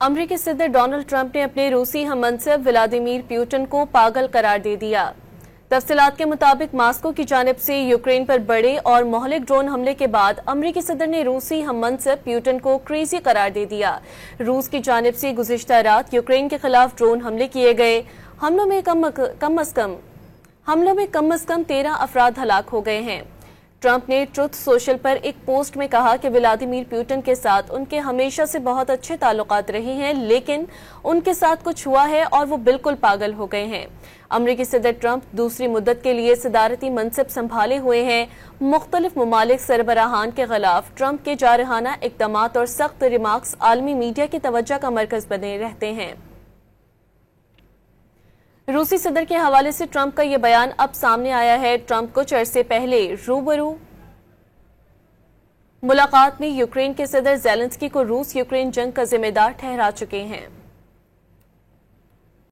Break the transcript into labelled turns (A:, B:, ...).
A: अमरीकी सदर Donald Trump ने अपने रूसी हममनसब व्लादिमीर पुतिन को पागल करार दे दिया। तफसीलात के मुताबिक मास्को की जानिब से यूक्रेन पर बड़े और मोहलिक ड्रोन हमले के बाद अमरीकी सदर ने रूसी हममनसब पुतिन को क्रेजी करार दे दिया। रूस की जानिब से गुज़िश्ता रात यूक्रेन के खिलाफ ड्रोन हमले किए गए। हमलों में कम अज कम 13 अफराद हलाक हो गए हैं। ट्रंप ने ट्रुथ सोशल पर एक पोस्ट में कहा कि व्लादिमीर पुतिन के साथ उनके हमेशा से बहुत अच्छे ताल्लुकात रहे हैं, लेकिन उनके साथ कुछ हुआ है और वो बिल्कुल पागल हो गए हैं। अमरीकी सदर ट्रंप दूसरी मुद्दत के लिए सदारती मनसब संभाले हुए हैं। मुख्तलिफ ममालिक सरबराहान के खिलाफ ट्रंप के जारहाना इक़दामात और सख्त रिमार्क्स आलमी मीडिया की तवज्जो का मरकज बने रहते हैं। रूसी सदर के हवाले से ट्रंप का यह बयान अब सामने आया है। ट्रंप कुछ अरसे पहले रूबरू मुलाकात में यूक्रेन के सदर ज़ेलेंस्की को रूस यूक्रेन जंग का जिम्मेदार ठहरा चुके हैं।